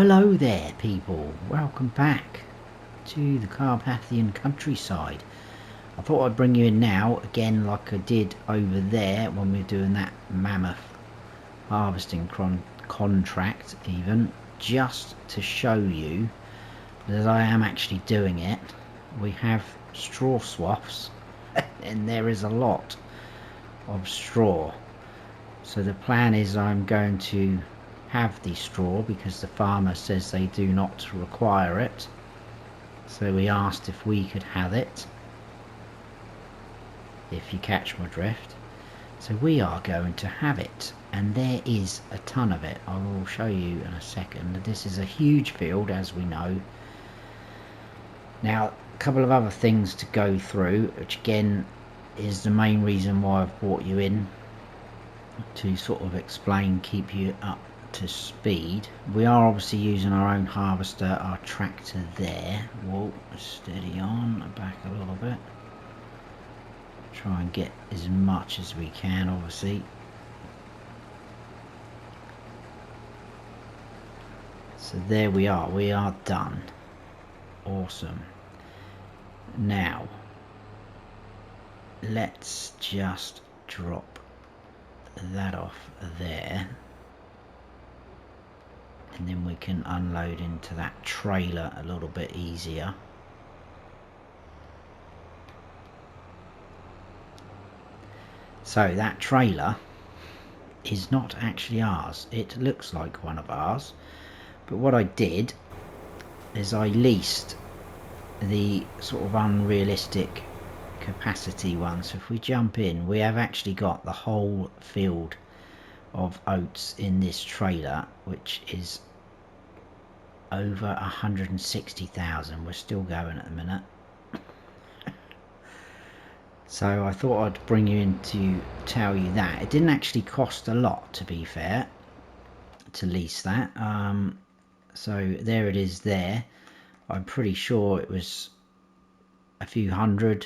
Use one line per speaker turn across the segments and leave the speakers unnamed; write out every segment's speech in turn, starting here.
Hello there people, welcome back to the Carpathian countryside. I thought I'd bring you in now, again like I did over there when we were doing that mammoth harvesting contract even, just to show you that I am actually doing it. We have straw swaths and there is a lot of straw. So the plan is I'm going to have the straw because the farmer says they do not require it, so we asked if we could have it, if you catch my drift. So we are going to have it, and there is a ton of it. I will show you in a second. This is a huge field, as we know. Now a couple of other things to go through, which again is the main reason why I've brought you in, to sort of explain, keep you up to speed. We are obviously using our own harvester, our tractor there. Whoa, steady on, back a little bit. Try and get as much as we can, obviously. So there we are done. Awesome. Now let's just drop that off there, and then we can unload into that trailer a little bit easier. So that trailer is not actually ours. It looks like one of ours, but what I did is I leased the sort of unrealistic capacity one. So if we jump in, we have actually got the whole field of oats in this trailer, which is over 160,000. We're still going at the minute. So I thought I'd bring you in to tell you that it didn't actually cost a lot, to be fair, to lease that. So there it is there. I'm pretty sure it was a few hundred,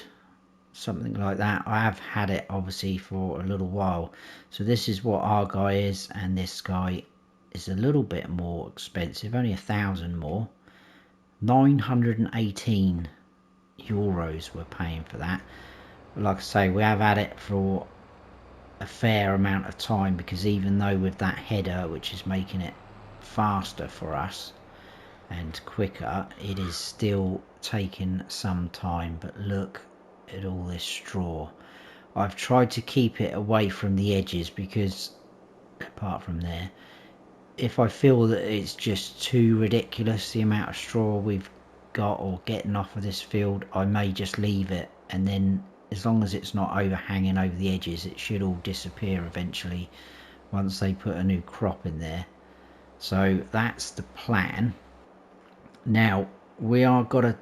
something like that. I have had it obviously for a little while. So this is what our guy is, and this guy is a little bit more expensive, only 1,000 more. 918 euros we're paying for that. But like I say, we have had it for a fair amount of time, because even though with that header, which is making it faster for us and quicker, it is still taking some time. But look at all this straw. I've tried to keep it away from the edges, because apart from there, if I feel that it's just too ridiculous the amount of straw we've got or getting off of this field, I may just leave it, and then as long as it's not overhanging over the edges, it should all disappear eventually once they put a new crop in there. So that's the plan. Now we are going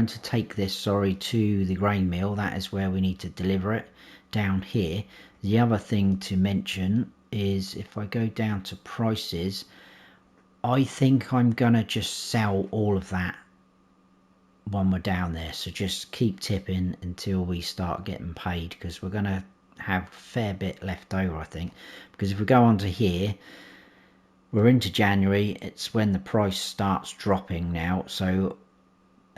to take this, to the grain mill. That is where we need to deliver it, down here. The other thing to mention is, if I go down to prices, I think I'm gonna just sell all of that when we're down there. So just keep tipping until we start getting paid, because we're gonna have a fair bit left over, I think. Because if we go on to here, we're into January, it's when the price starts dropping now. So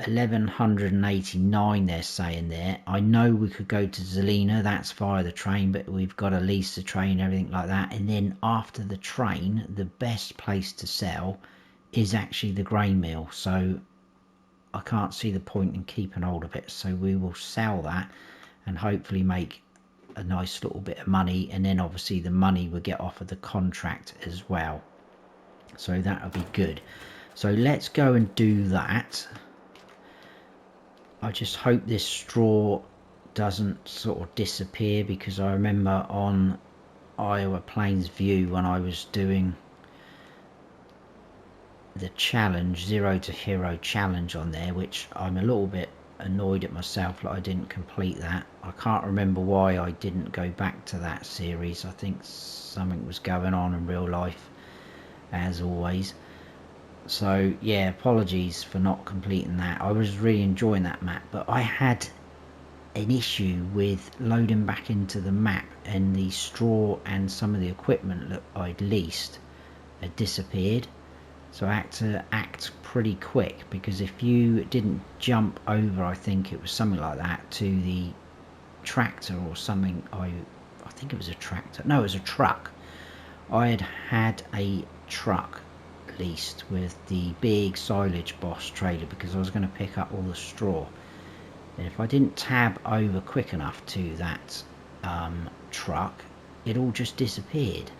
1189 they're saying there. I know we could go to Zelina, that's via the train, but we've got to lease the train, everything like that. And then after the train, the best place to sell is actually the grain mill. So I can't see the point in keeping hold of it, so we will sell that and hopefully make a nice little bit of money, and then obviously the money we get off of the contract as well. So that'll be good. So let's go and do that. I just hope this straw doesn't sort of disappear, because I remember on Iowa Plains View when I was doing the challenge, 0 to Hero challenge on there, which I'm a little bit annoyed at myself that I didn't complete that. I can't remember why I didn't go back to that series. I think something was going on in real life, as always. So yeah, apologies for not completing that. I was really enjoying that map, but I had an issue with loading back into the map, and the straw and some of the equipment that I'd leased had disappeared. So I had to act pretty quick, because if you didn't jump over, I think it was something like that, to the tractor or something, I think it was a tractor, no, it was a truck. I had a truck leased with the big silage boss trailer, because I was going to pick up all the straw, and if I didn't tab over quick enough to that truck, it all just disappeared,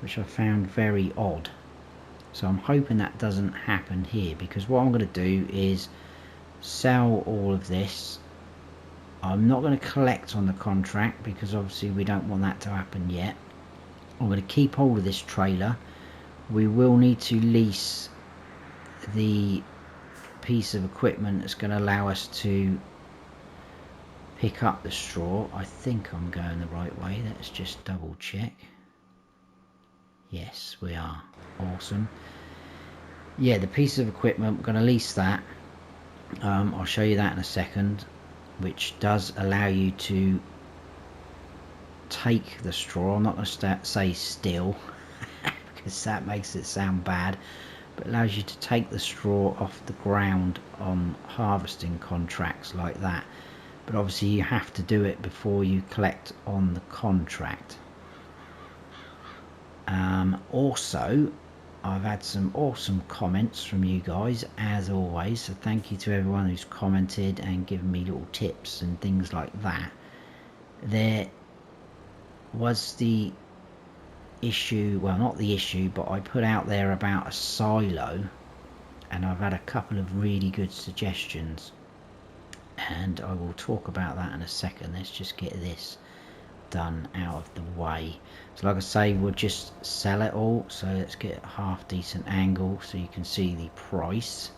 which I found very odd. So I'm hoping that doesn't happen here, because what I'm going to do is sell all of this. I'm not going to collect on the contract, because obviously we don't want that to happen yet. I'm going to keep hold of this trailer. We will need to lease the piece of equipment that's going to allow us to pick up the straw. I think I'm going the right way. Let's just double check. Yes, we are. Awesome. Yeah, the piece of equipment, we're going to lease that. I'll show you that in a second, which does allow you to take the straw. I'm not going to say steal because that makes it sound bad, but allows you to take the straw off the ground on harvesting contracts like that. But obviously you have to do it before you collect on the contract. Also, I've had some awesome comments from you guys, as always, so thank you to everyone who's commented and given me little tips and things like that. There was the issue, well, not the issue, but I put out there about a silo, and I've had a couple of really good suggestions, and I will talk about that in a second. Let's just get this done out of the way. So like I say, we'll just sell it all. So let's get a half decent angle so you can see the price.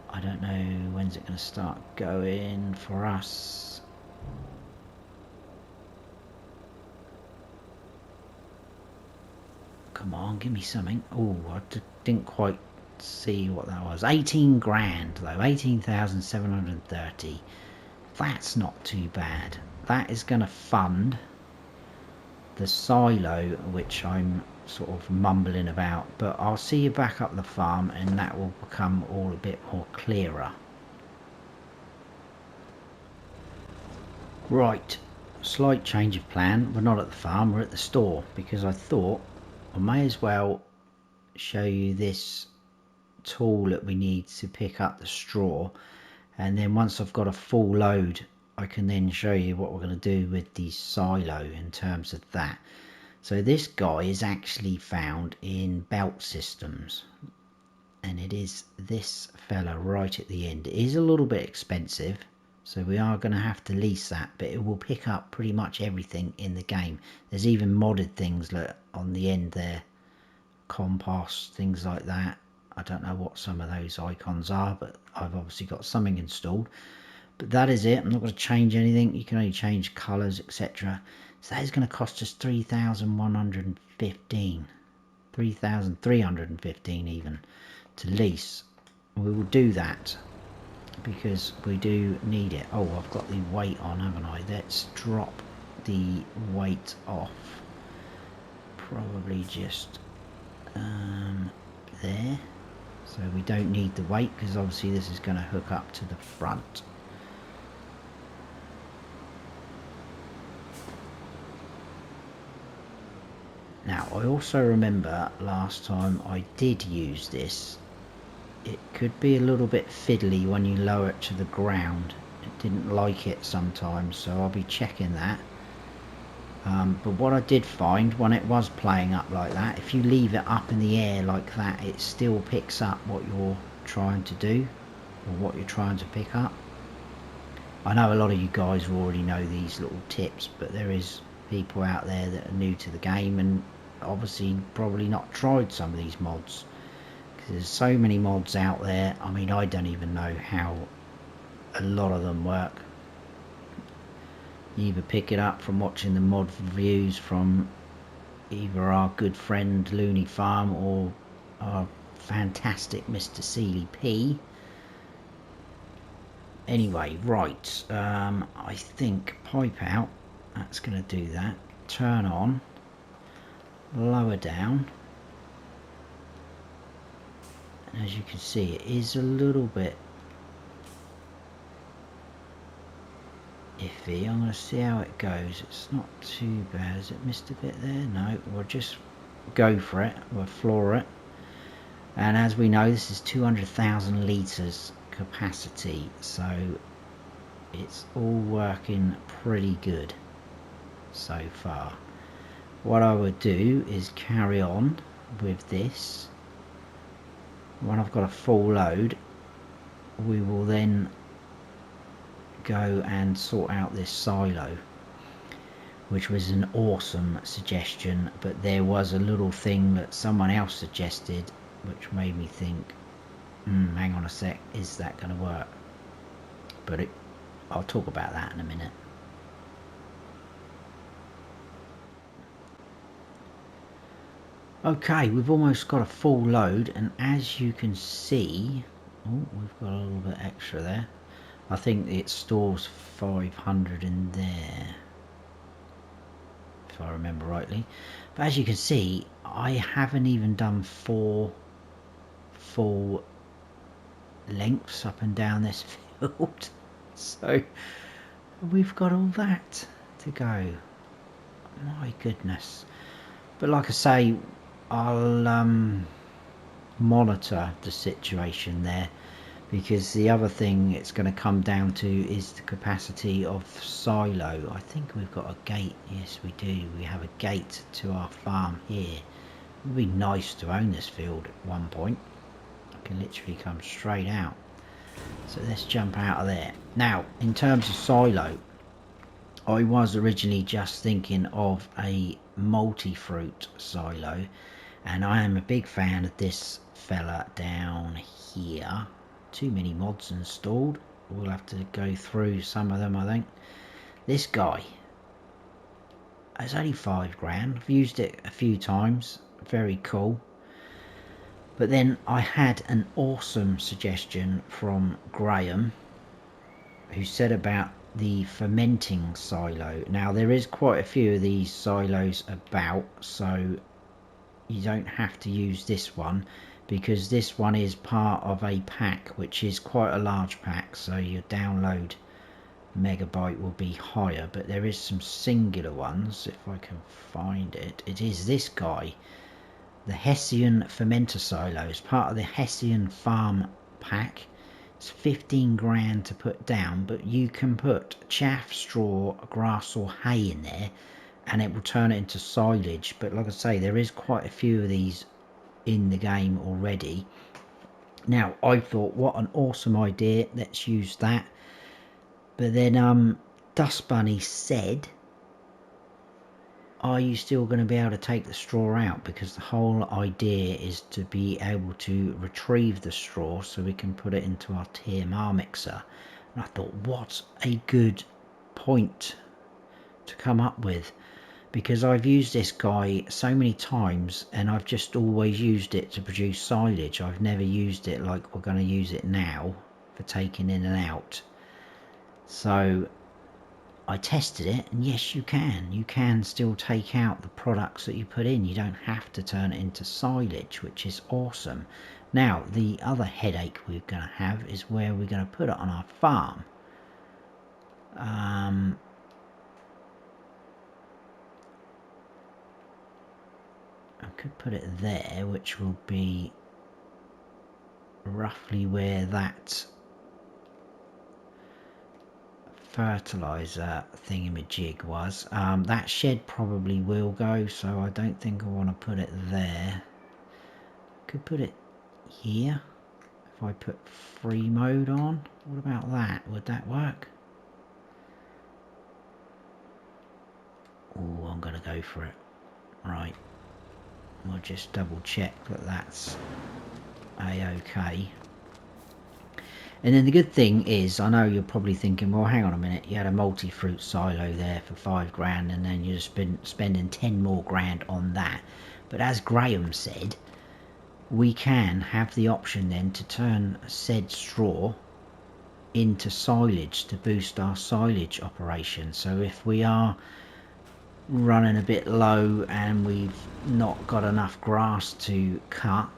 I don't know when's it going to start going for us. Come on, give me something. Oh, I didn't quite see what that was. 18 grand though, 18,730. That's not too bad. That is going to fund the silo, which I'm sort of mumbling about, but I'll see you back up the farm and that will become all a bit more clearer. Right, slight change of plan. We're not at the farm, we're at the store, because I thought I may as well show you this tool that we need to pick up the straw, and then once I've got a full load I can then show you what we're going to do with the silo in terms of that. So this guy is actually found in belt systems, and it is this fella right at the end. It is a little bit expensive, so we are going to have to lease that, but it will pick up pretty much everything in the game. There's even modded things like on the end there, compost, things like that. I don't know what some of those icons are, but I've obviously got something installed. But that is it. I'm not going to change anything. You can only change colours, etc. So that is going to cost us 3,115, 3,315 even to lease. We will do that because we do need it. Oh, I've got the weight on, haven't I? Let's drop the weight off. Probably just there. So we don't need the weight because obviously this is going to hook up to the front. Now, I also remember last time I did use this, it could be a little bit fiddly when you lower it to the ground. It didn't like it sometimes, so I'll be checking that. But what I did find when it was playing up like that, if you leave it up in the air like that, it still picks up what you're trying to do, or what you're trying to pick up. I know a lot of you guys already know these little tips, but there is people out there that are new to the game and obviously probably not tried some of these mods, because there's so many mods out there. I mean, I don't even know how a lot of them work. You either pick it up from watching the mod reviews from either our good friend Looney Farm or our fantastic Mr. Sealy P. Anyway, right, I think pipe out, that's going to do that. Turn on, lower down, And as you can see, it is a little bit iffy. I'm going to see how it goes. It's not too bad. Has it missed a bit there? No, we'll just go for it. We'll floor it. And as we know, this is 200,000 litres capacity, so it's all working pretty good so far. What I would do is carry on with this. When I've got a full load, we will then go and sort out this silo, which was an awesome suggestion, but there was a little thing that someone else suggested which made me think, hang on a sec, is that going to work? But I'll talk about that in a minute. Okay, we've almost got a full load, and as you can see, oh, we've got a little bit extra there. I think it stores 500 in there, if I remember rightly. But as you can see, I haven't even done 4 full lengths up and down this field. So we've got all that to go. My goodness. But like I say, I'll monitor the situation there, because the other thing it's going to come down to is the capacity of silo. I think we've got a gate. Yes, we do. We have a gate to our farm here. It would be nice to own this field at one point. I can literally come straight out. So let's jump out of there. Now, in terms of silo, I was originally just thinking of a multi-fruit silo, and I am a big fan of this fella down here. Too many mods installed. We'll have to go through some of them, I think. This guy, it's only 5 grand. I've used it a few times. Very cool. But then I had an awesome suggestion from Graham, who said about the fermenting silo. Now, there is quite a few of these silos about, so you don't have to use this one, because this one is part of a pack, which is quite a large pack, so your download megabyte will be higher. But there is some singular ones, if I can find it. It is this guy, the Hessian fermenter silo. It's part of the Hessian farm pack. It's 15 grand to put down, but you can put chaff, straw, grass or hay in there and it will turn it into silage. But like I say, there is quite a few of these in the game already. Now, I thought, what an awesome idea, let's use that. But then Dust Bunny said, are you still going to be able to take the straw out? Because the whole idea is to be able to retrieve the straw so we can put it into our TMR mixer. And I thought, what a good point to come up with, because I've used this guy so many times and I've just always used it to produce silage. I've never used it like we're going to use it now for taking in and out. So I tested it, and yes, you can still take out the products that you put in. You don't have to turn it into silage, which is awesome. Now, the other headache we're going to have is where we're going to put it on our farm. I could put it there, which will be roughly where that fertilizer thingamajig was. That shed probably will go, so I don't think I want to put it there. Could put it here if I put free mode on. What about that? Would that work? Oh, I'm gonna go for it. Right, we'll just double check that that's a-okay. And then the good thing is, I know you're probably thinking, well, hang on a minute, you had a multi-fruit silo there for 5 grand and then you're just spending 10 more grand on that. But as Graham said, we can have the option then to turn said straw into silage to boost our silage operation. So if we are running a bit low and we've not got enough grass to cut,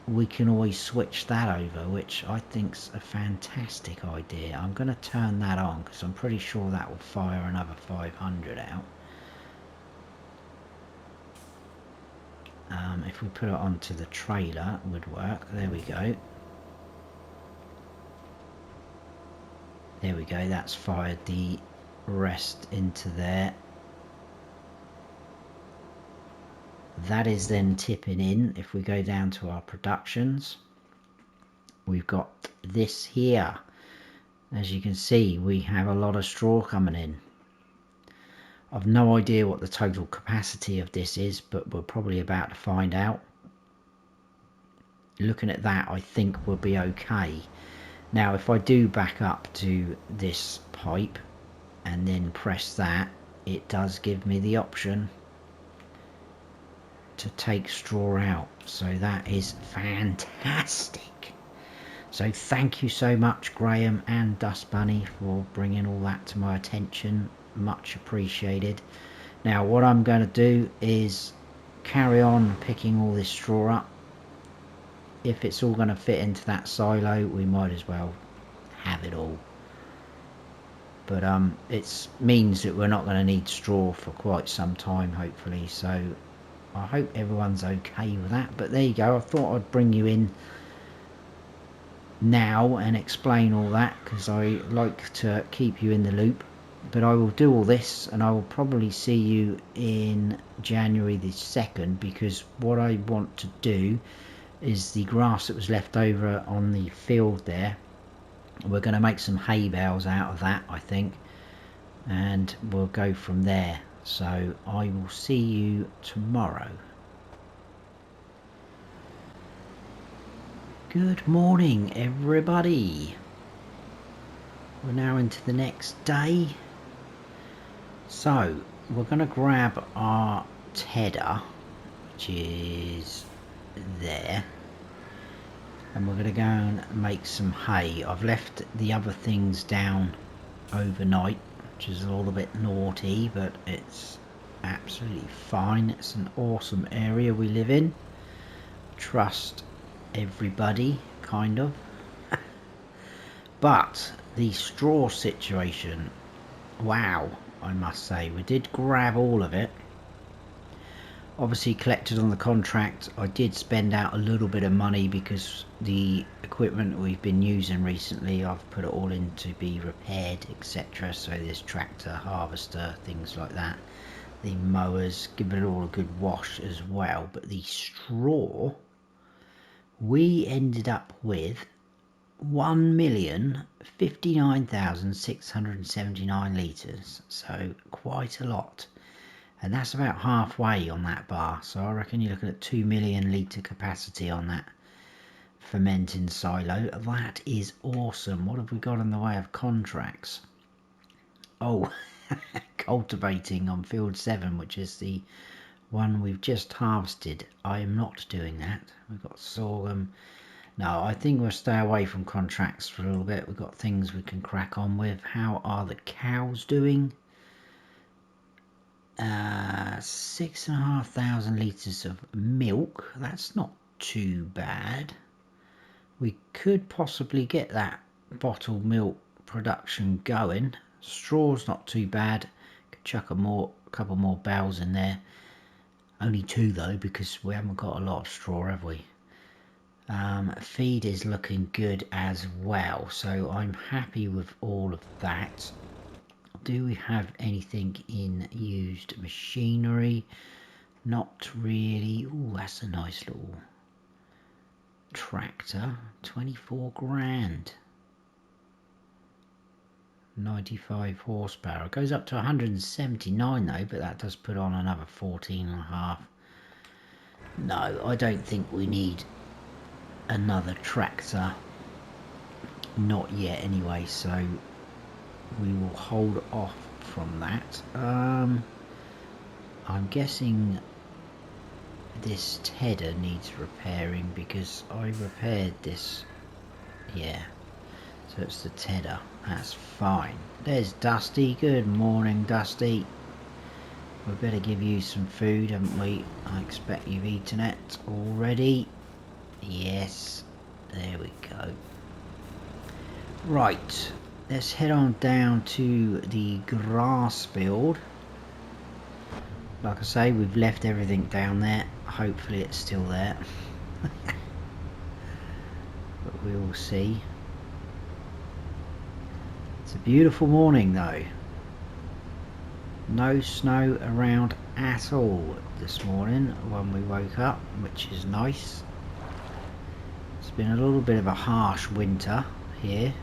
we can always switch that over, which I think's a fantastic idea. I'm going to turn that on because I'm pretty sure that will fire another 500 out. If we put it onto the trailer, it would work. There we go. There we go, that's fired the rest into there. That is then tipping in. If we go down to our productions, we've got this here. As you can see, we have a lot of straw coming in. I've no idea what the total capacity of this is, but we're probably about to find out. Looking at that, I think we'll be okay. Now, if I do back up to this pipe and then press that, it does give me the option to take straw out. So that is fantastic. So thank you so much, Graham and Dust Bunny, for bringing all that to my attention. Much appreciated. Now, what I'm going to do is carry on picking all this straw up. If it's all going to fit into that silo, we might as well have it all. But it means that we're not going to need straw for quite some time, hopefully. So I hope everyone's okay with that. But there you go. I thought I'd bring you in now and explain all that, because I like to keep you in the loop. But I will do all this, and I will probably see you in January the 2nd, because what I want to do is the grass that was left over on the field there, we're going to make some hay bales out of that, I think, and we'll go from there. So I will see you tomorrow. Good morning, everybody. We're now into the next day. So we're going to grab our tedder, which is there, and we're going to go and make some hay. I've left the other things down overnight, which is a little bit naughty, but it's absolutely fine. It's an awesome area we live in. Trust everybody, kind of. But the straw situation, wow, I must say, we did grab all of it. Obviously collected on the contract. I did spend out a little bit of money because the equipment we've been using recently, I've put it all in to be repaired, etc. So this tractor, harvester, things like that, the mowers, give it all a good wash as well. But the straw, we ended up with 1,059,679 litres, so quite a lot, and that's about halfway on that bar. So I reckon you're looking at 2 million litre capacity on that fermenting silo. That is awesome. What have we got in the way of contracts? Oh, cultivating on field 7, which is the one we've just harvested. I am not doing that. We've got sorghum. No, I think we'll stay away from contracts for a little bit. We've got things we can crack on with. How are the cows doing? 6,500 litres of milk. That's not too bad. We could possibly get that bottled milk production going. Straw's not too bad. Could chuck a couple more bales in there. Only 2 though, because we haven't got a lot of straw, have we? Feed is looking good as well, so I'm happy with all of that. Do we have anything in used machinery? Not really. Oh, that's a nice little tractor. 24 grand. 95 horsepower. It goes up to 179 though, but that does put on another 14.5. No, I don't think we need another tractor. Not yet anyway, so we will hold off from that. I'm guessing this tedder needs repairing because I repaired this. Yeah, so it's the tedder. That's fine. There's Dusty. Good morning, Dusty. We better give you some food, haven't we? I expect you've eaten it already. Yes, there we go. Right, let's head on down to the grass field. Like I say, we've left everything down there. Hopefully it's still there. But we will see. It's a beautiful morning though. No snow around at all this morning when we woke up, which is nice. It's been a little bit of a harsh winter here,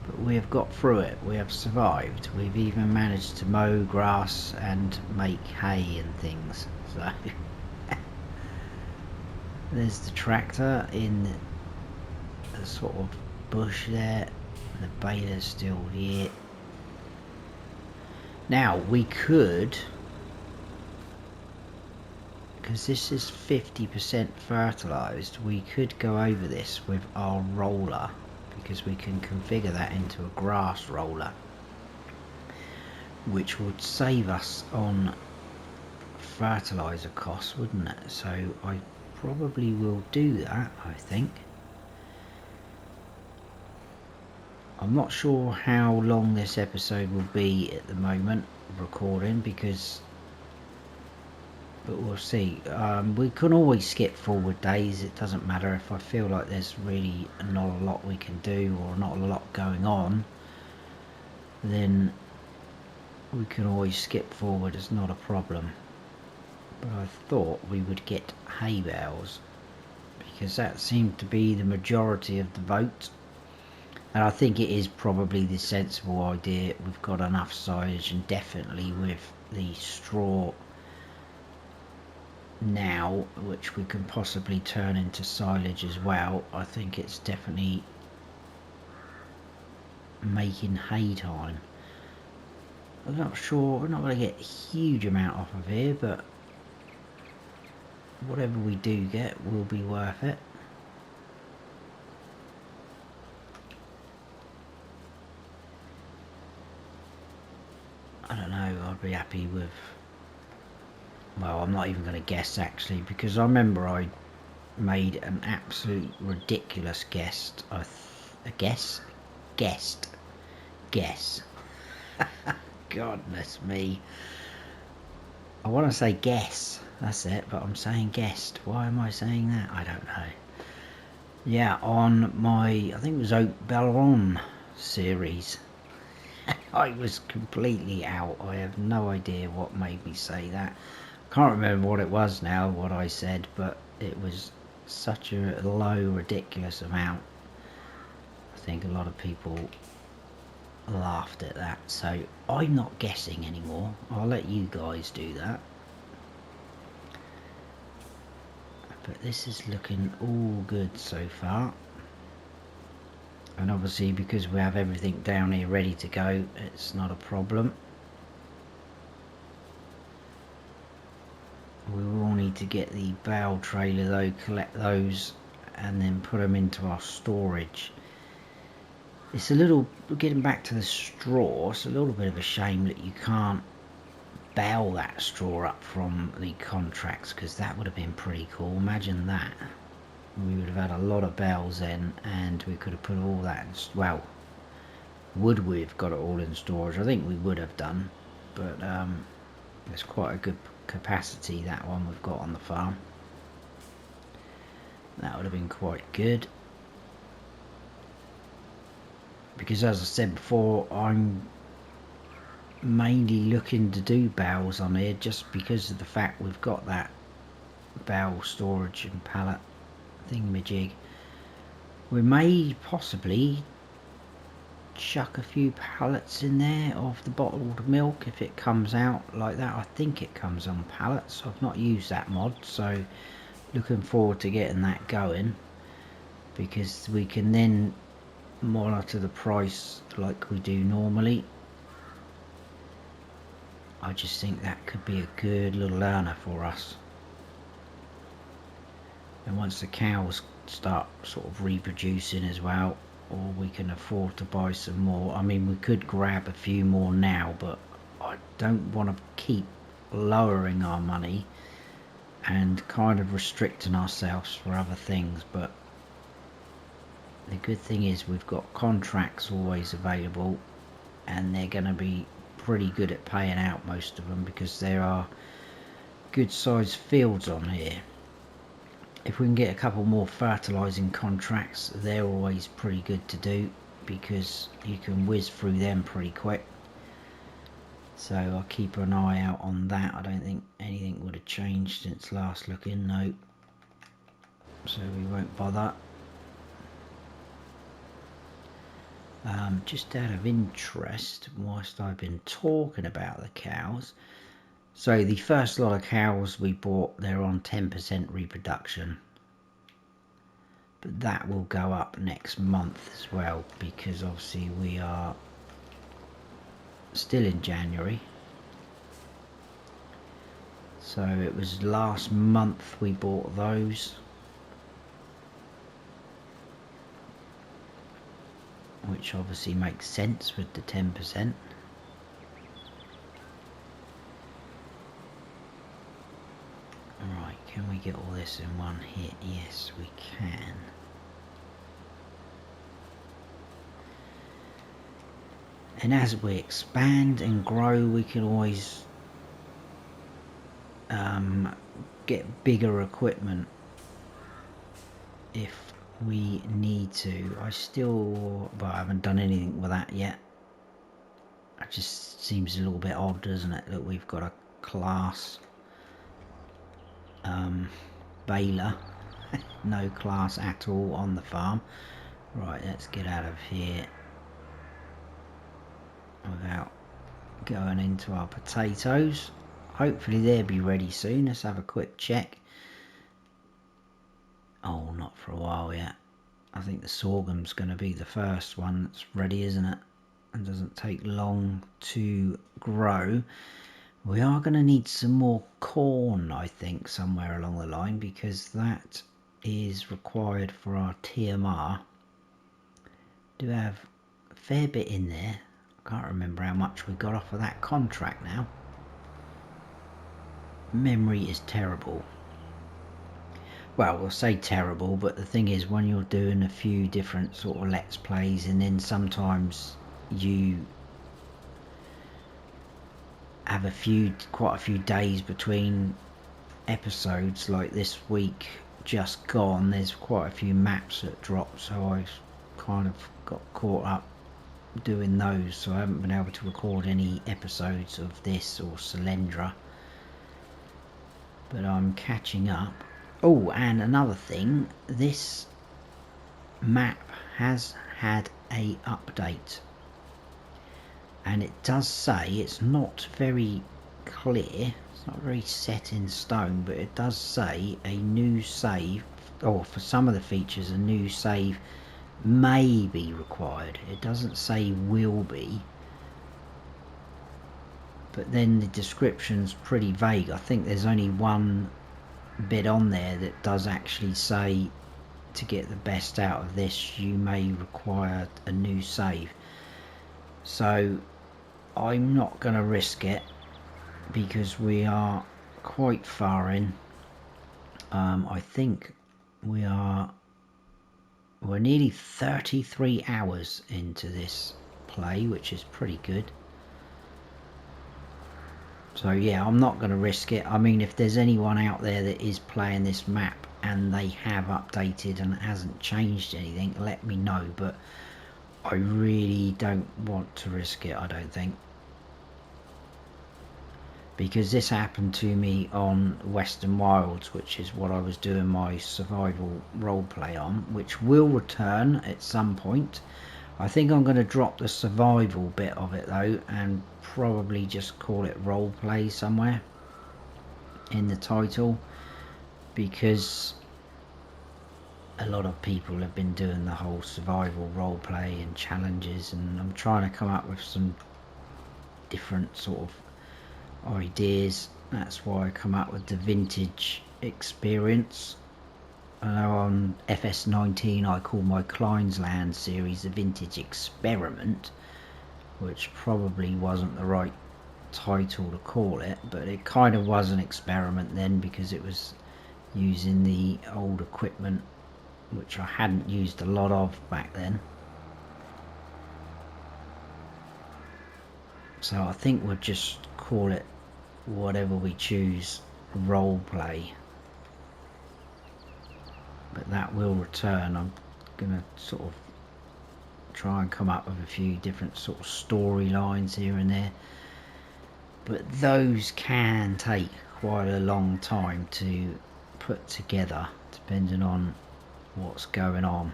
but we have got through it. We have survived. We've even managed to mow grass and make hay and things. So there's the tractor in the sort of bush there. The bale's still here. Now we could, because this is 50% fertilised, we could go over this with our roller, because we can configure that into a grass roller, which would save us on fertiliser costs, wouldn't it? So I probably will do that, I think. I'm not sure how long this episode will be at the moment recording, but we'll see. We can always skip forward days, it doesn't matter. If I feel like there's really not a lot we can do or not a lot going on, then we can always skip forward, it's not a problem. But I thought we would get hay bales, because that seemed to be the majority of the vote. And I think it is probably the sensible idea. We've got enough silage, and definitely with the straw now, which we can possibly turn into silage as well, I think it's definitely making hay time. I'm not sure, we're not going to get a huge amount off of here, but whatever we do get will be worth it. I don't know, I'd be happy with, well, I'm not even going to guess actually, because I remember I made an absolute ridiculous guess. Goodness me. I want to say guess, that's it, but I'm saying guessed. Why am I saying that? I don't know. Yeah, on my, I think it was Galore series, I was completely out. I have no idea what made me say that. Can't remember what it was now, what I said, but it was such a low, ridiculous amount. I think a lot of people laughed at that, so I'm not guessing anymore. I'll let you guys do that. But this is looking all good so far. And obviously, because we have everything down here ready to go, it's not a problem. We will need to get the bale trailer though, collect those and then put them into our storage. It's a little, getting back to the straw, it's a little bit of a shame that you can't bale that straw up from the contracts, because that would have been pretty cool. Imagine that. We would have had a lot of bales then, and we could have put all that in, well, would we have got it all in storage? I think we would have done, but it's quite a good capacity, that one we've got on the farm. That would have been quite good, because as I said before, I'm mainly looking to do bales on here just because of the fact we've got that bale storage and pallet thingamajig. We may possibly chuck a few pallets in there of the bottled milk if it comes out like that. I think it comes on pallets. I've not used that mod, so looking forward to getting that going, because we can then monitor the price like we do normally. I just think that could be a good little earner for us. And once the cows start sort of reproducing as well, or we can afford to buy some more. I mean, we could grab a few more now, but I don't want to keep lowering our money and kind of restricting ourselves for other things. But the good thing is we've got contracts always available, and they're going to be pretty good at paying out, most of them, because there are good sized fields on here. If we can get a couple more fertilising contracts, they're always pretty good to do, because you can whiz through them pretty quick. So I'll keep an eye out on that. I don't think anything would have changed since last looking, no. So we won't bother. Just out of interest, whilst I've been talking about the cows, so the first lot of cows we bought, they're on 10% reproduction. But that will go up next month as well, because obviously we are still in January. So it was last month we bought those, which obviously makes sense with the 10%. Right, can we get all this in one hit? Yes, we can. And as we expand and grow, we can always get bigger equipment if we need to. I haven't done anything with that yet. It just seems a little bit odd, doesn't it, that we've got a class baler, no class at all on the farm. Right, let's get out of here without going into our potatoes. Hopefully they'll be ready soon. Let's have a quick check. Oh, not for a while yet. I think the sorghum's going to be the first one that's ready, isn't it? It doesn't take long to grow. We are going to need some more corn, I think, somewhere along the line, because that is required for our TMR. Do have a fair bit in there. I can't remember how much we got off of that contract now. Memory is terrible. Well, we'll say terrible, but the thing is, when you're doing a few different sort of let's plays, and then sometimes you have quite a few days between episodes, like this week just gone, there's quite a few maps that dropped, so I kind of got caught up doing those, so I haven't been able to record any episodes of this or Cylindra, but I'm catching up. Oh, and another thing, this map has had a update, and it does say, it's not very clear, it's not very set in stone, but it does say a new save, or for some of the features a new save may be required. It doesn't say will be, but then the description's pretty vague. I think there's only one bit on there that does actually say, to get the best out of this you may require a new save. So I'm not going to risk it, because we are quite far in. I think we're nearly 33 hours into this play, which is pretty good. So yeah, I'm not going to risk it. I mean, if there's anyone out there that is playing this map and they have updated and it hasn't changed anything, let me know, but I really don't want to risk it, I don't think. Because this happened to me on Western Wilds, which is what I was doing my survival roleplay on, which will return at some point. I think I'm going to drop the survival bit of it though, and probably just call it roleplay somewhere in the title, because a lot of people have been doing the whole survival roleplay and challenges, and I'm trying to come up with some different sort of ideas. That's why I come up with the vintage experience. I know on FS19 I call my Kleinsland series the vintage experiment, which probably wasn't the right title to call it, but it kind of was an experiment then, because it was using the old equipment which I hadn't used a lot of back then. So I think we'll just call it whatever we choose, role play. But that will return. I'm gonna sort of try and come up with a few different sort of storylines here and there, but those can take quite a long time to put together depending on what's going on.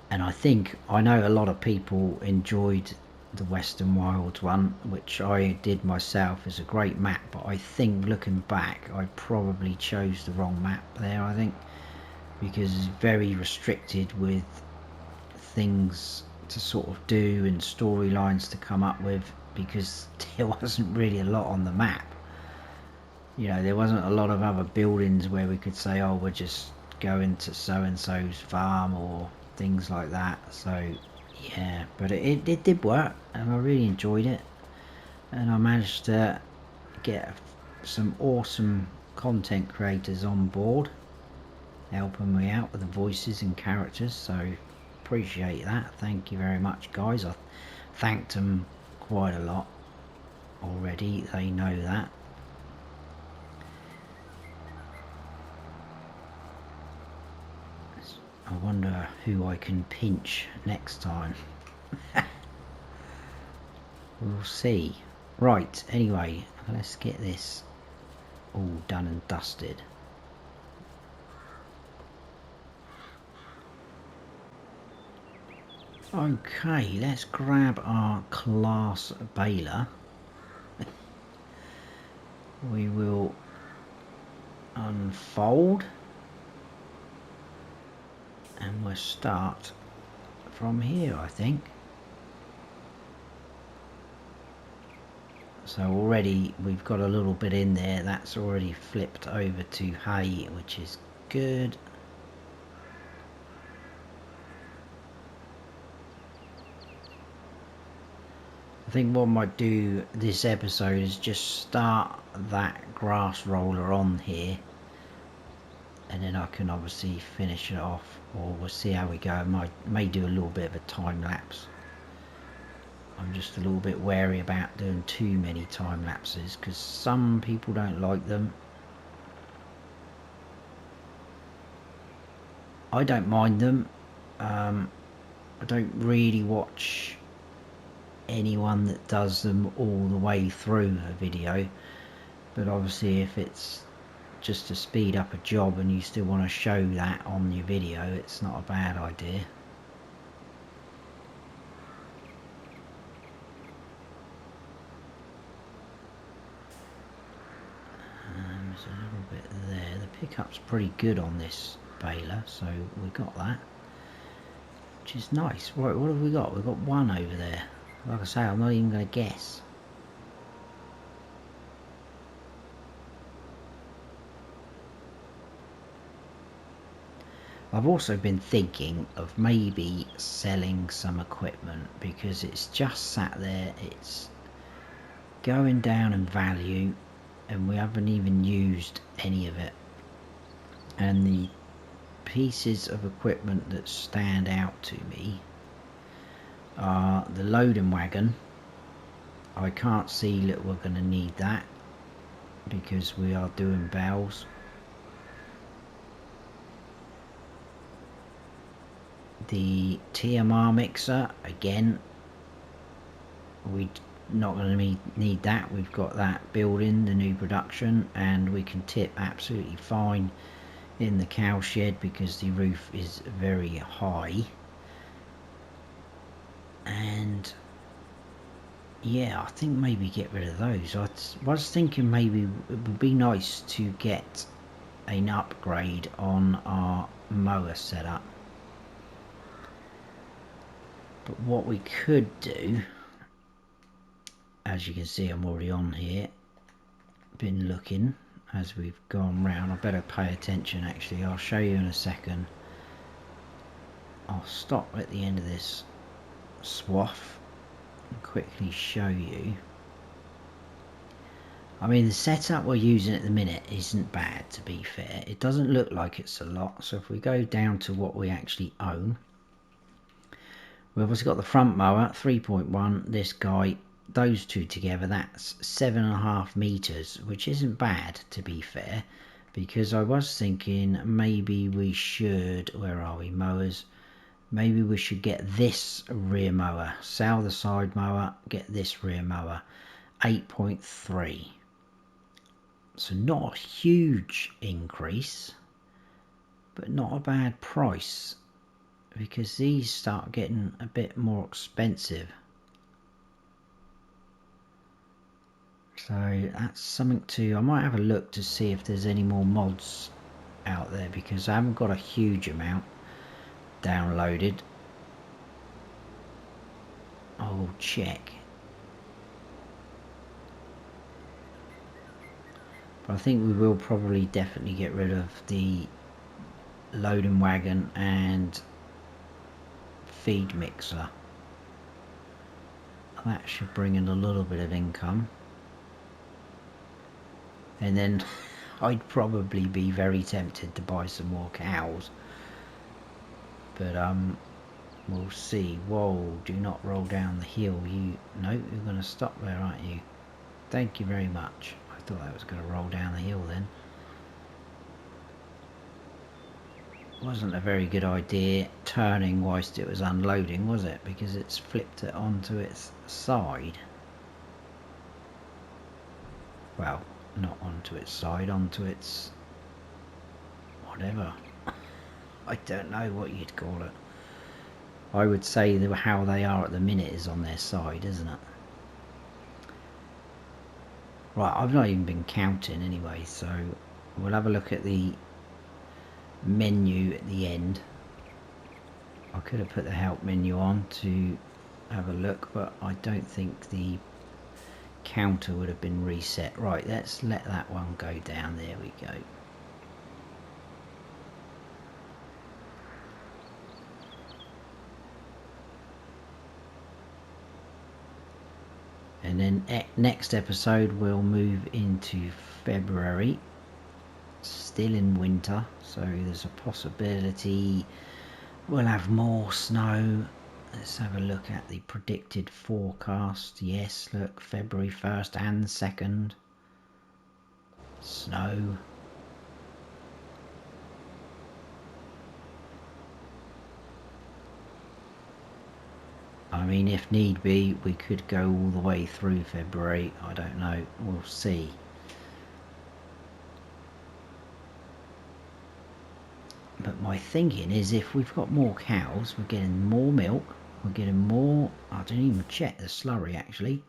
And I know a lot of people enjoyed the Western Wilds one, which I did myself. It's a great map, but I think looking back I probably chose the wrong map there, I think, because it's very restricted with things to sort of do and storylines to come up with, because there wasn't really a lot on the map. You know, there wasn't a lot of other buildings where we could say, oh, we're just going to so and so's farm or things like that. So yeah, but it did work and I really enjoyed it, and I managed to get some awesome content creators on board helping me out with the voices and characters, so appreciate that. Thank you very much, guys. I thanked them quite a lot already, they know that. I wonder who I can pinch next time. We'll see. Right, anyway, let's get this all done and dusted. Okay, let's grab our class baler. We will unfold and we'll start from here, I think. So already we've got a little bit in there. That's already flipped over to hay, which is good. I think what I might do this episode is just start that grass roller on here, and then I can obviously finish it off, or we'll see how we go. I may do a little bit of a time lapse. I'm just a little bit wary about doing too many time lapses because some people don't like them. I don't mind them. I don't really watch anyone that does them all the way through a video, but obviously if it's just to speed up a job and you still want to show that on your video, it's not a bad idea. There's a little bit there. The pickup's pretty good on this baler, so we got that, which is nice. Right, what have we got? We've got one over there. Like I say, I'm not even going to guess. I've also been thinking of maybe selling some equipment because it's just sat there, it's going down in value and we haven't even used any of it. And the pieces of equipment that stand out to me are the loading wagon. I can't see that we're going to need that because we are doing Bales. The TMR mixer, again, we're not going to need that. We've got that building, the new production, and we can tip absolutely fine in the cow shed because the roof is very high. And yeah, I think maybe get rid of those. I was thinking maybe it would be nice to get an upgrade on our mower setup. But what we could do, as you can see, I'm already on here, been looking as we've gone round. I better pay attention actually. I'll show you in a second. I'll stop at the end of this swath. quickly show you. I mean, the setup we're using at the minute isn't bad, to be fair. It doesn't look like it's a lot. So if we go down to what we actually own, we've obviously got the front mower, 3.1, this guy, those two together, that's 7.5 meters, which isn't bad, to be fair, because I was thinking maybe we should, where are we, mowers? Maybe we should get this rear mower, sell the side mower, get this rear mower, 8.3. So not a huge increase, but not a bad price, because these start getting a bit more expensive. So that's something to, I might have a look to see if there's any more mods out there, because I haven't got a huge amount downloaded. I'll check. But I think we will probably definitely get rid of the loading wagon and feed mixer. That should bring in a little bit of income. And then I'd probably be very tempted to buy some more cows. But we'll see. Whoa, do not roll down the hill. No, you're going to stop there, aren't you? Thank you very much. I thought that was going to roll down the hill then. Wasn't a very good idea turning whilst it was unloading, was it? Because it's flipped it onto its side. Well, not onto its side, onto its whatever. I don't know what you'd call it. I would say that how they are at the minute is on their side, isn't it? Right, I've not even been counting anyway, so we'll have a look at the menu at the end. I could have put the help menu on to have a look, but I don't think the counter would have been reset. Right, let's let that one go down. There we go. And then next episode we'll move into February, still in winter, so there's a possibility we'll have more snow. Let's have a look at the predicted forecast. Yes, look, February 1st and 2nd, snow. I mean, if need be, we could go all the way through February. I don't know. We'll see. But my thinking is if we've got more cows, we're getting more milk. We're getting more... I didn't even check the slurry, actually.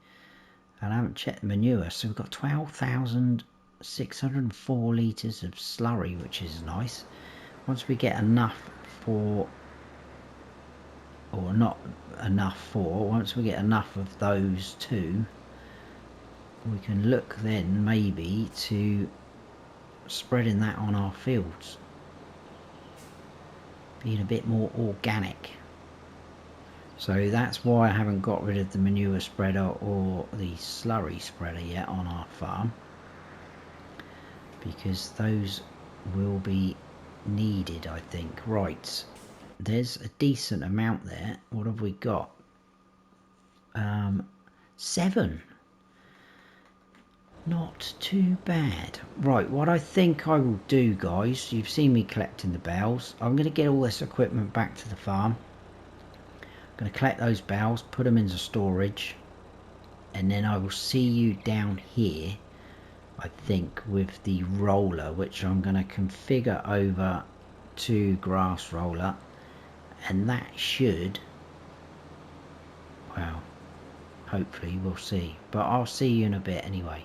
And I haven't checked the manure. So we've got 12,604 litres of slurry, which is nice. Once we get enough for... or not enough for, once we get enough of those two, we can look then maybe to spreading that on our fields, being a bit more organic. So that's why I haven't got rid of the manure spreader or the slurry spreader yet on our farm, because those will be needed, I think. Right, there's a decent amount there. What have we got? 7. Not too bad. Right, what I think I will do, guys, you've seen me collecting the bales. I'm going to get all this equipment back to the farm. I'm going to collect those bales, put them into storage, and then I will see you down here, I think, with the roller, which I'm going to configure over to grass roller, and that should, well, hopefully we'll see, but I'll see you in a bit anyway.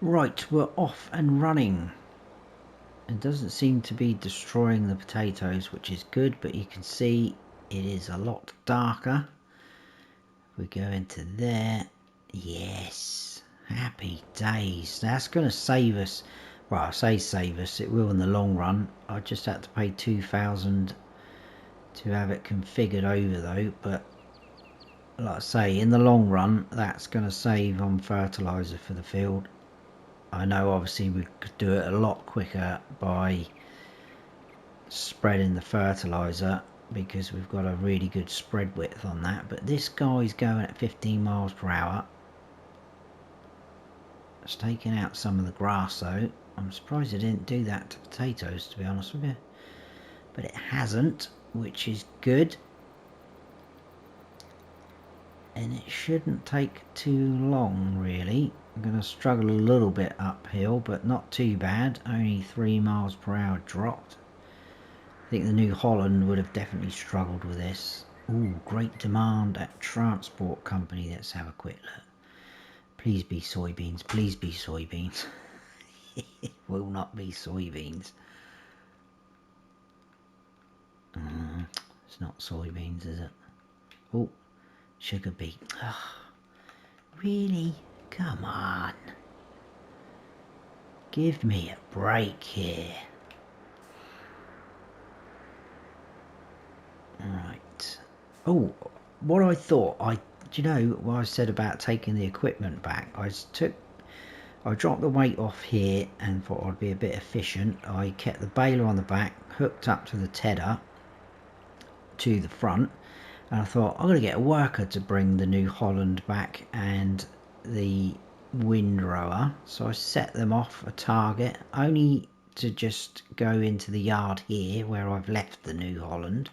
Right, we're off and running. It doesn't seem to be destroying the potatoes, which is good, but you can see it is a lot darker. If we go into there, yes, happy days. That's going to save us. Well, I say save us, it will in the long run. I just had to pay 2,000 to have it configured over though, but like I say, in the long run that's going to save on fertiliser for the field. I know obviously we could do it a lot quicker by spreading the fertiliser because we've got a really good spread width on that, but this guy's going at 15 miles per hour. It's taking out some of the grass though. I'm surprised it didn't do that to potatoes, to be honest with you, but it hasn't, which is good. And it shouldn't take too long really. I'm going to struggle a little bit uphill, but not too bad. Only 3 miles per hour dropped. I think the New Holland would have definitely struggled with this. Ooh, great demand at transport company. Let's have a quick look. Please be soybeans. Please be soybeans. It will not be soybeans. It's not soybeans, is it? Oh, sugar beet. Oh, really? Come on. Give me a break here. Right. Oh, what I thought, do you know what I said about taking the equipment back? I dropped the weight off here and thought I'd be a bit efficient. I kept the baler on the back, hooked up to the tedder to the front, and I thought I'm going to get a worker to bring the New Holland back and the windrower. So I set them off a target, only to just go into the yard here where I've left the New Holland.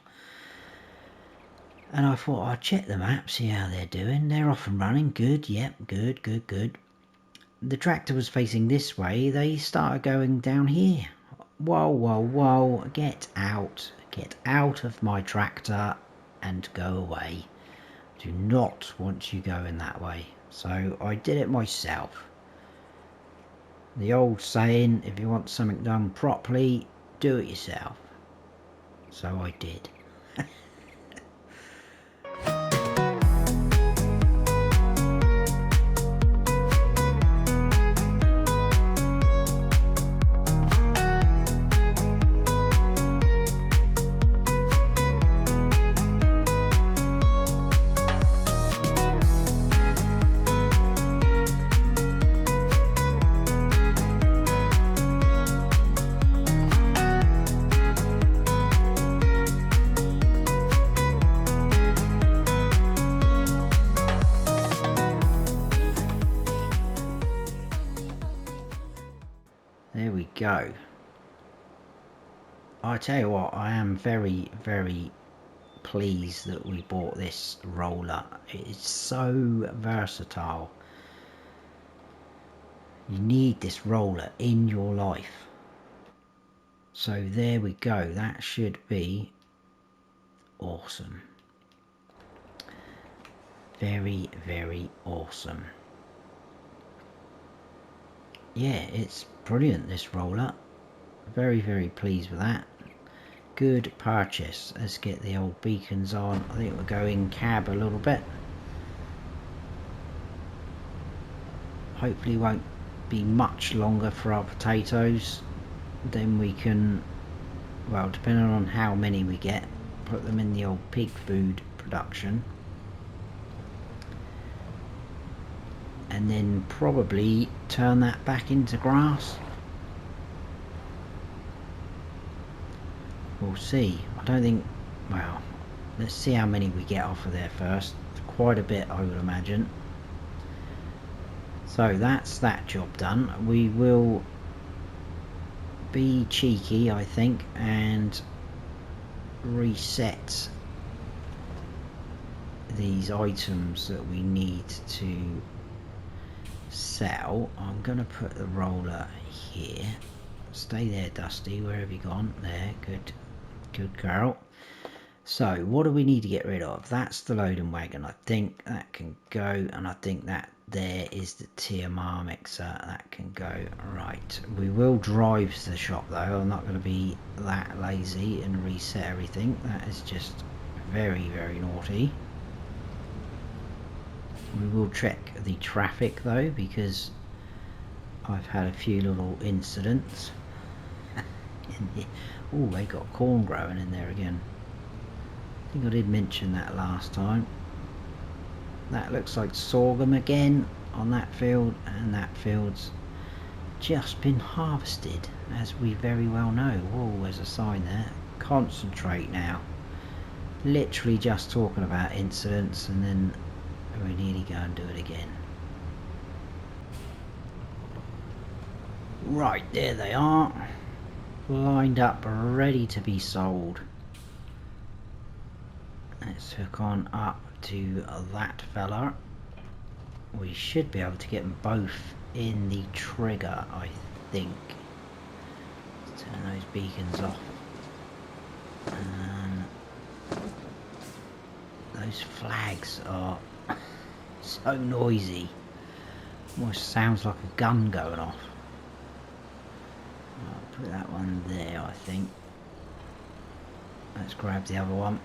And I thought I'd check the map, see how they're doing. They're off and running. Good, yep, good, good, good. The tractor was facing this way. They started going down here. Whoa, whoa, whoa. Get out. Get out of my tractor and go away. Do not want you going that way. So I did it myself. The old saying, if you want something done properly, do it yourself. So I did. There we go. I tell you what, I am very, very pleased that we bought this roller. It is so versatile. You need this roller in your life. So there we go. That should be awesome. Very, very awesome. Yeah, it's brilliant, this roller. Very, very pleased with that. Good purchase. Let's get the old beacons on. I think we'll go in cab a little bit. Hopefully won't be much longer for our potatoes. Then we can, well, depending on how many we get, put them in the old pig food production. And then probably turn that back into grass. We'll see. I don't think, well, let's see how many we get off of there first. Quite a bit, I would imagine. So that's that job done. We will be cheeky, I think, and reset these items that we need to sell. I'm going to put the roller here. Stay there, Dusty. Where have you gone? There. Good. Good girl. So what do we need to get rid of? That's the loading wagon. I think that can go, and I think that there is the TMR mixer. That can go. Right. We will drive to the shop though. I'm not going to be that lazy and reset everything. That is just very, very naughty. We will check the traffic though, because I've had a few little incidents. Oh, they got corn growing in there again. think I did mention that last time. That looks like sorghum again on that field, and that field's just been harvested, as we very well know. Whoa, there's a sign there. Concentrate now. Literally just talking about incidents, and then we nearly go and do it again. Right, there they are, lined up, ready to be sold. Let's hook on up to that fella. We should be able to get them both in the trigger, I think. Let's turn those beacons off. Those flags are so noisy. Almost sounds like a gun going off. I'll put that one there, I think. Let's grab the other one.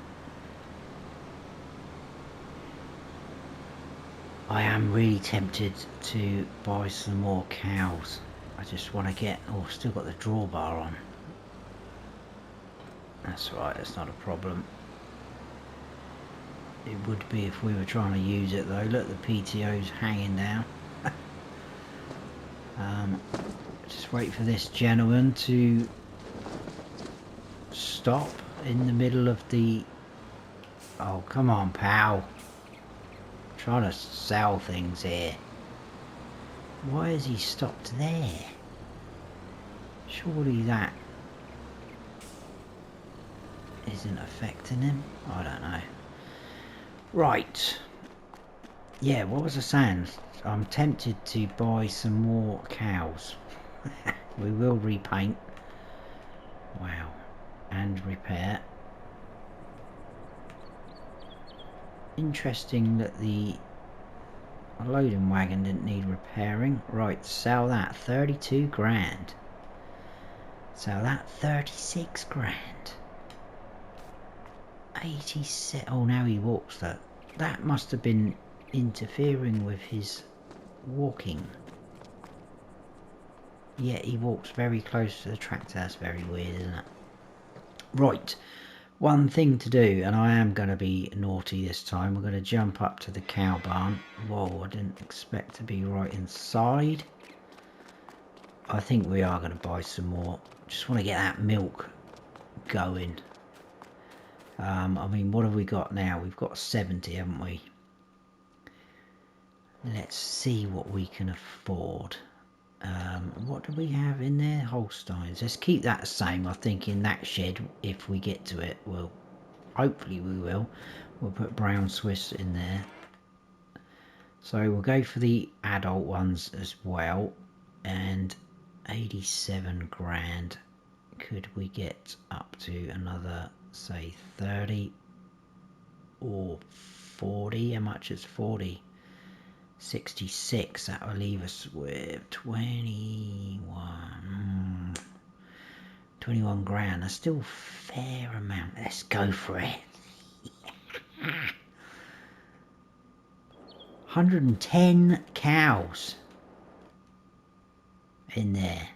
I am really tempted to buy some more cows. I just want to get... oh, still got the drawbar on. That's right, that's not a problem. It would be if we were trying to use it though. Look, the PTO's hanging down. Just wait for this gentleman to stop in the middle of the... oh, come on, pal. Trying to sell things here. Why has he stopped there? Surely that isn't affecting him. I don't know. Right. Yeah, what was I saying? I'm tempted to buy some more cows. We will repaint. Wow. And repair. Interesting that the loading wagon didn't need repairing. Right, sell that. 32 grand. Sell that. 36 grand. 87. Oh, now he walks that. That must have been interfering with his walking. Yeah, he walks very close to the tractor. That's very weird, isn't it? Right. One thing to do, and I am going to be naughty this time. We're going to jump up to the cow barn. Whoa, I didn't expect to be right inside. I think we are going to buy some more. Just want to get that milk going. I mean, what have we got now? We've got 70, haven't we? Let's see what we can afford. What do we have in there? Holsteins. Let's keep that the same. I think in that shed, if we get to it, well, hopefully we will. We'll put brown Swiss in there. So we'll go for the adult ones as well. And 87 grand. Could we get up to another, say, 30 or 40? How much is 40? 66. That will leave us with 21 grand. That's still a fair amount. Let's go for it. 110 cows in there.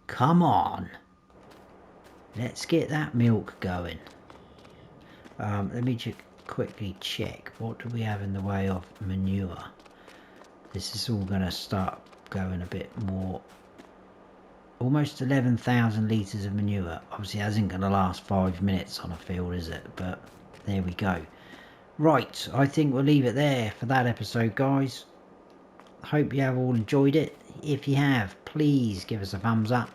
Come on, let's get that milk going. Let me just quickly check, what do we have in the way of manure? This is all going to start going a bit more. Almost 11,000 litres of manure. Obviously that isn't going to last 5 minutes on a field, is it? But there we go. Right, I think we'll leave it there for that episode, guys. Hope you have all enjoyed it. If you have, please give us a thumbs up.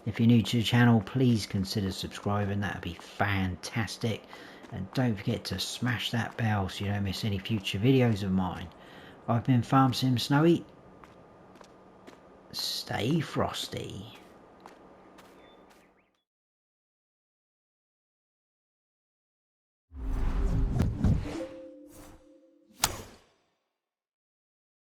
If you're new to the channel, please consider subscribing. That would be fantastic. And don't forget to smash that bell so you don't miss any future videos of mine. I've been Farm Sim Snowy. Stay frosty.